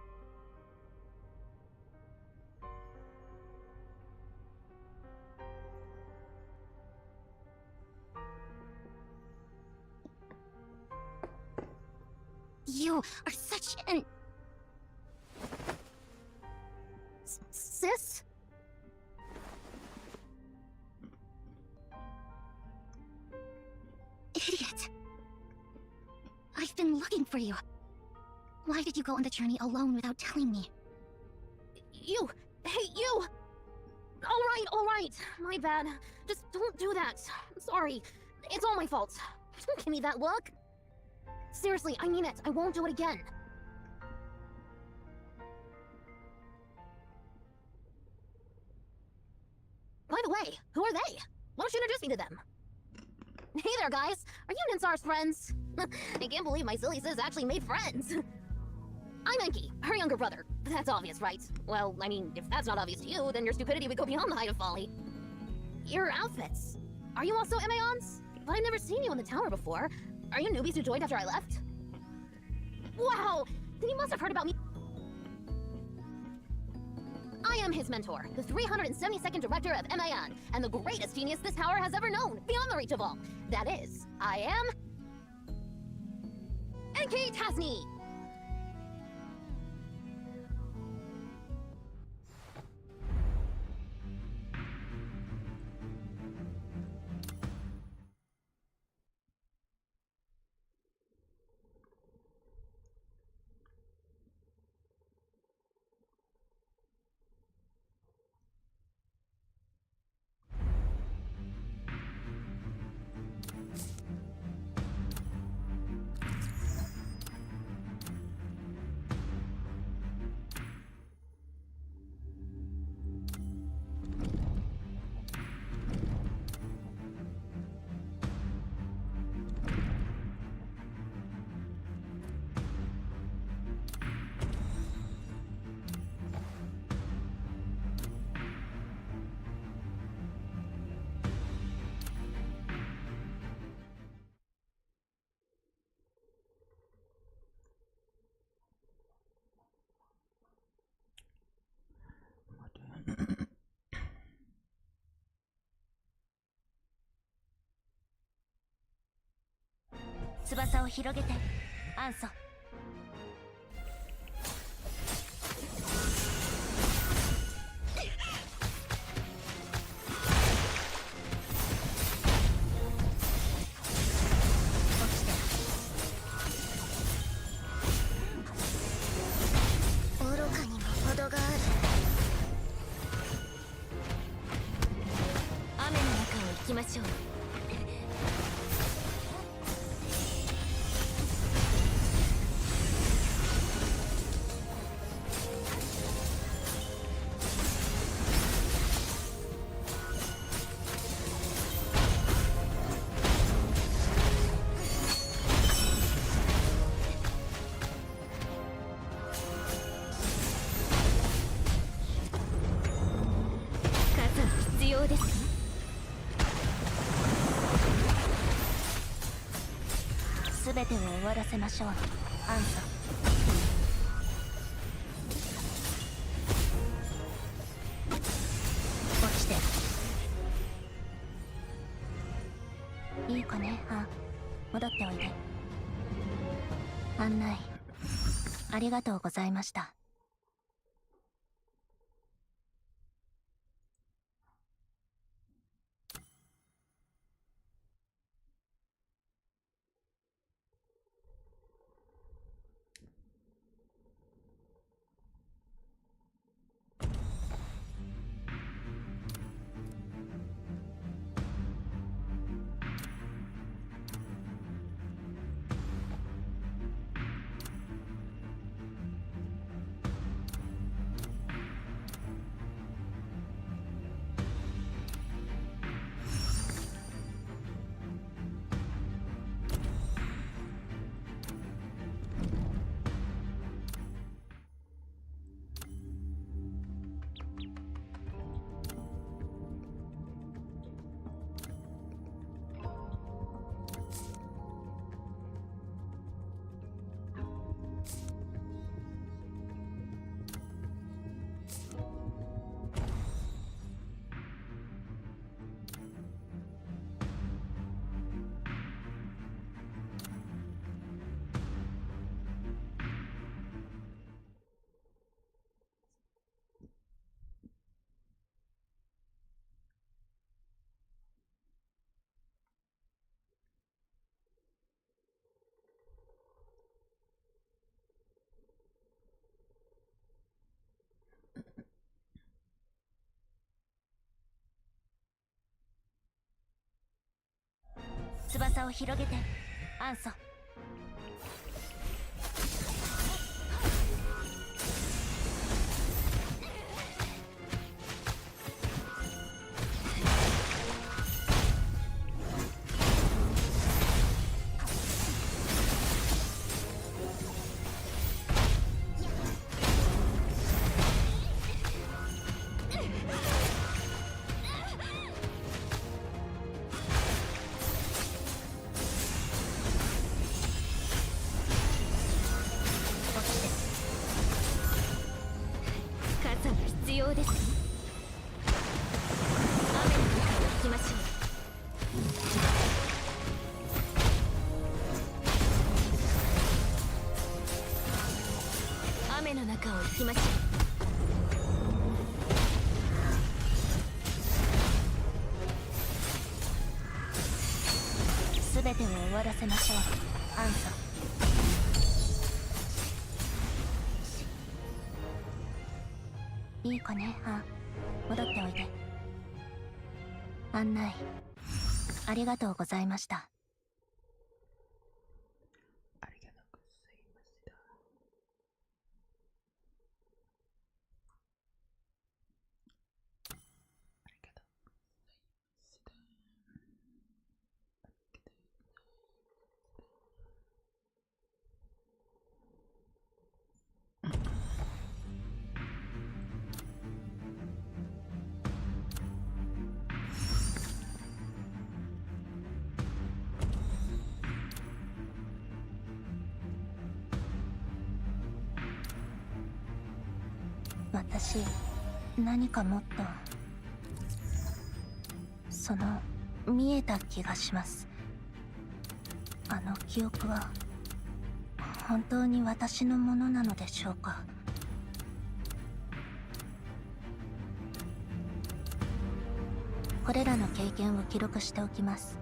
S3: You are such an...
S9: Sis?
S3: Idiot. I've been looking for you. Why did you go on the journey alone without telling me?
S9: You! Hey, you! All right. My bad. Just don't do that. I'm sorry. It's all my fault. Don't give me that look. Seriously, I mean it. I won't do it again. By the way, who are they? Why don't you introduce me to them? Hey there, guys. Are you Ninsar's friends? I can't believe my silly sis actually made friends. I'm Enki, her younger brother. That's obvious, right? Well, I mean, if that's not obvious to you, then your stupidity would go beyond the height of folly. Your outfits. Are you also Emeons? But I've never seen you in the tower before. Are you newbies who joined after I left? Wow! Then you must have heard about me. I am his mentor, the 372nd director of MAN, and the greatest genius this tower has ever known, beyond the reach of all. That is, I am... Enki Tasni!
S5: 翼を広げて、アンソ。
S3: 愚かにも程がある。
S4: 雨の中を行きましょう。
S5: すべてを終わらせましょう、アンソ。落ちて。いい子ね、アン。戻っておいで。案内ありがとうございました。翼を広げてアンソ。
S4: 傘が必要ですね。雨の中を行きましょう。雨の中を行きましょう。
S5: すべてを終わらせましょうアンソ。いい子ね、戻っておいで。案内ありがとうございました。
S2: ありがとうございました。ありがとうございました。
S5: 私何かもっと見えた気がします。あの記憶は本当に私のものなのでしょうか。これらの経験を記録しておきます。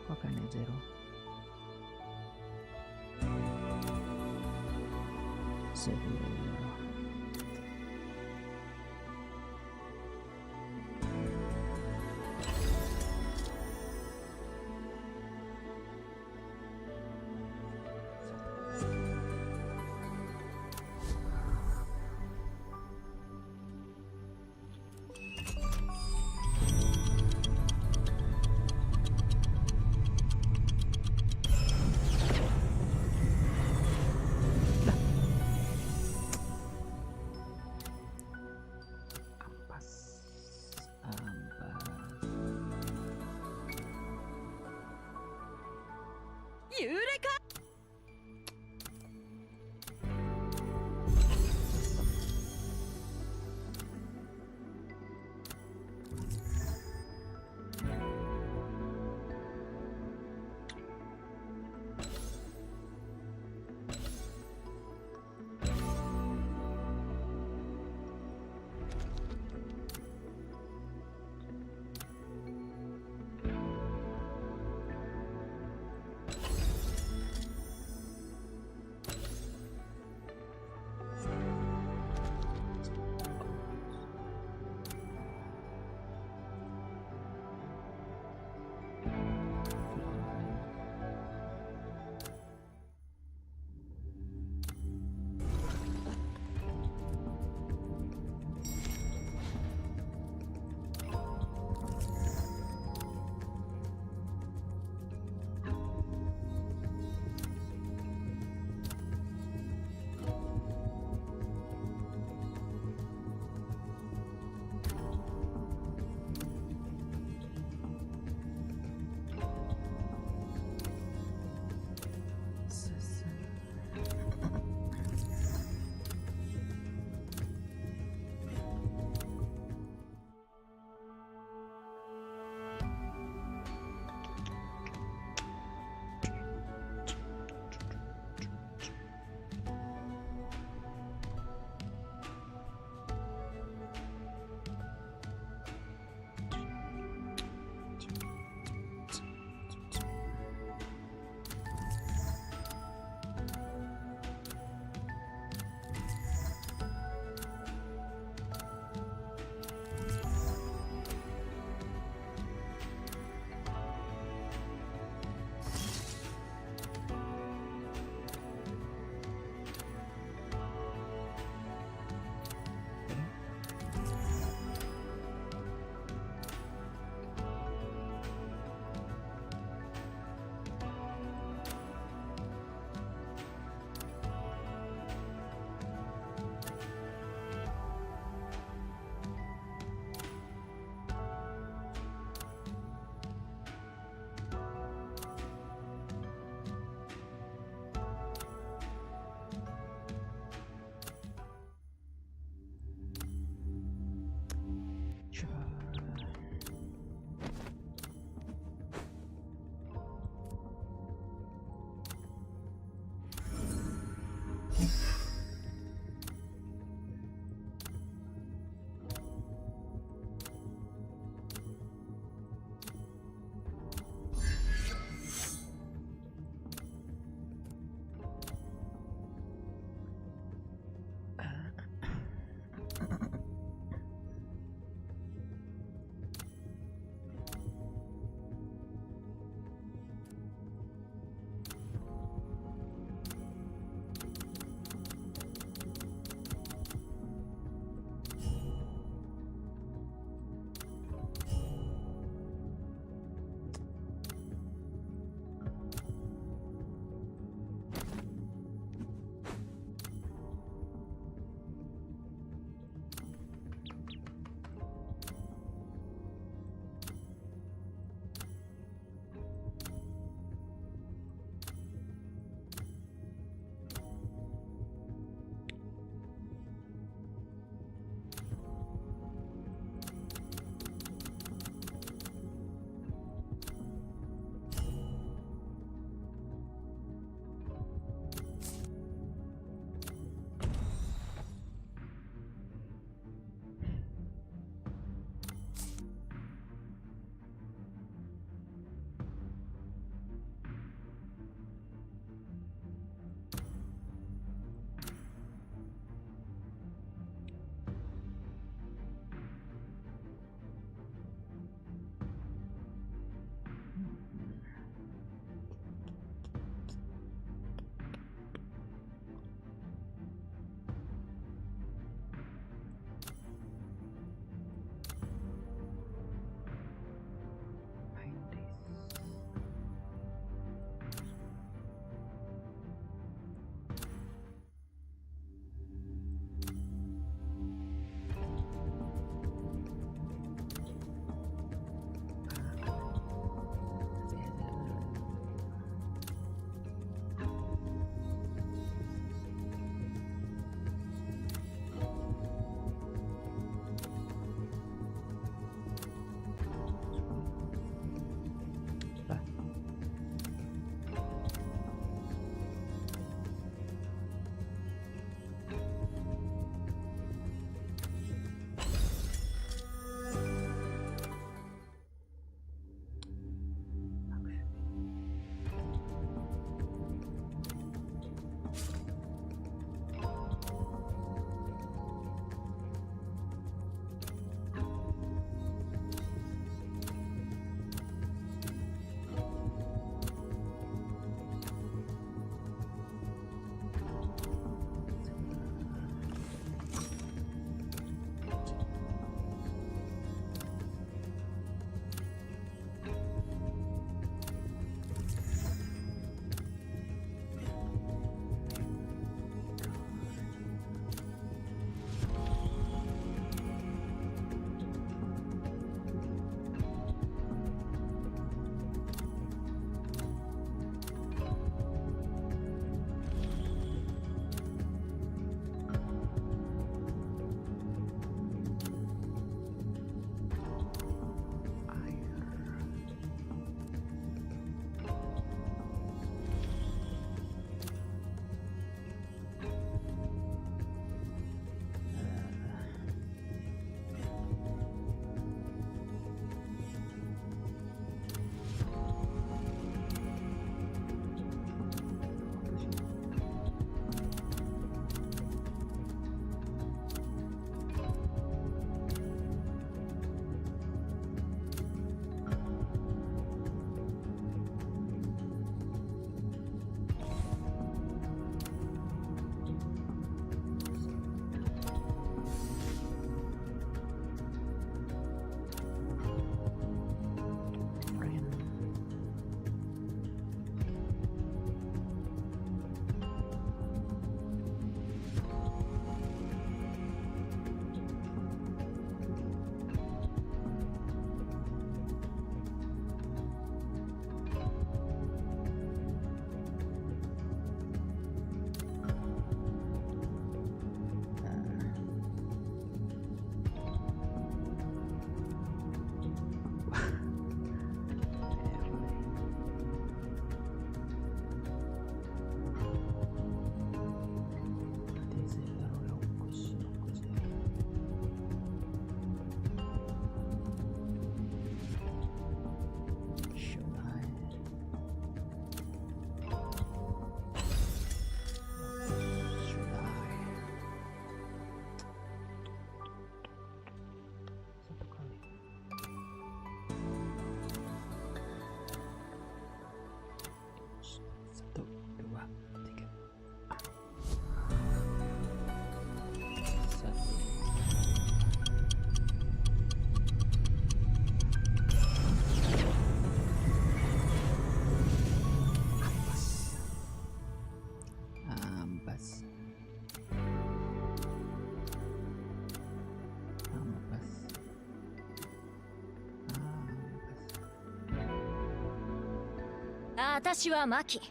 S2: Qua ne è 0. Seguire.
S4: 私はマキ。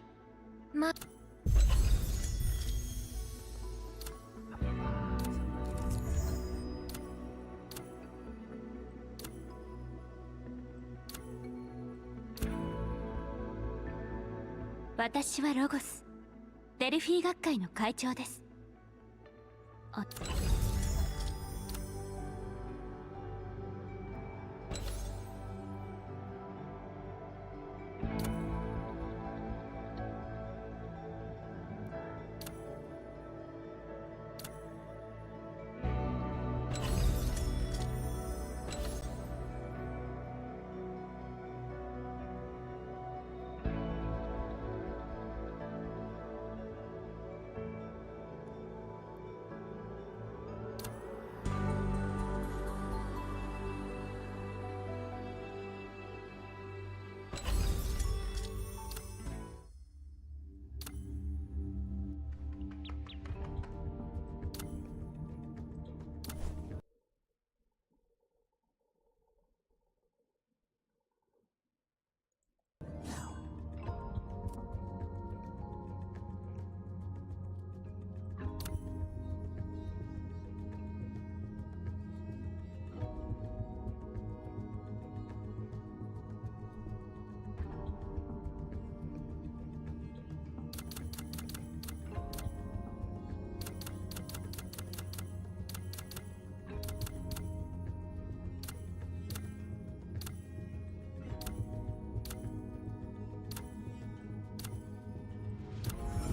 S4: 私はロゴス。デルフィー学会の会長です。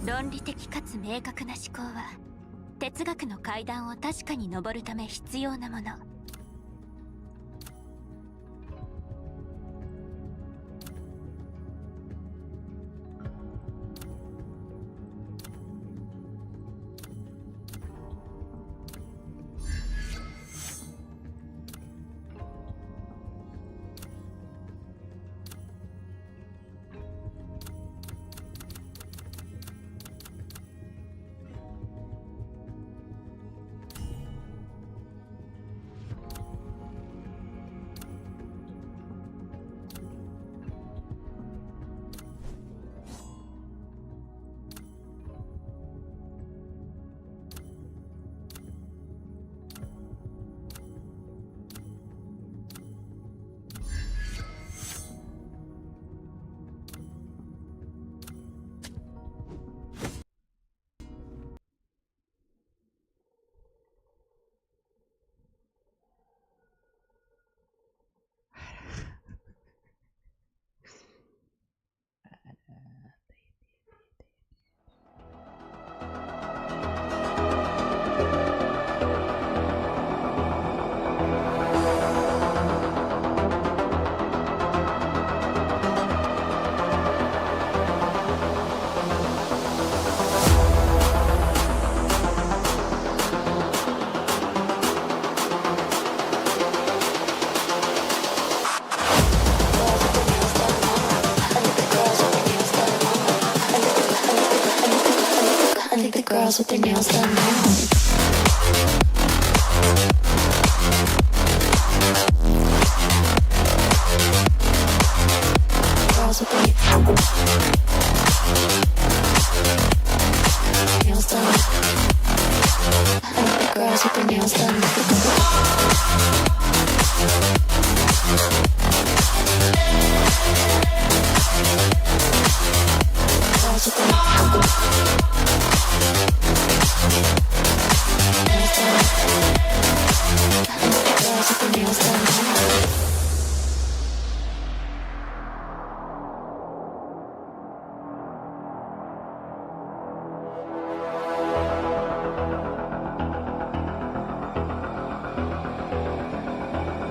S4: 論理的かつ明確な思考は哲学の階段を確かに登るため必要なもの。
S13: Girls with their nails done now. Girls with their nails done. I like the girls with their nails done.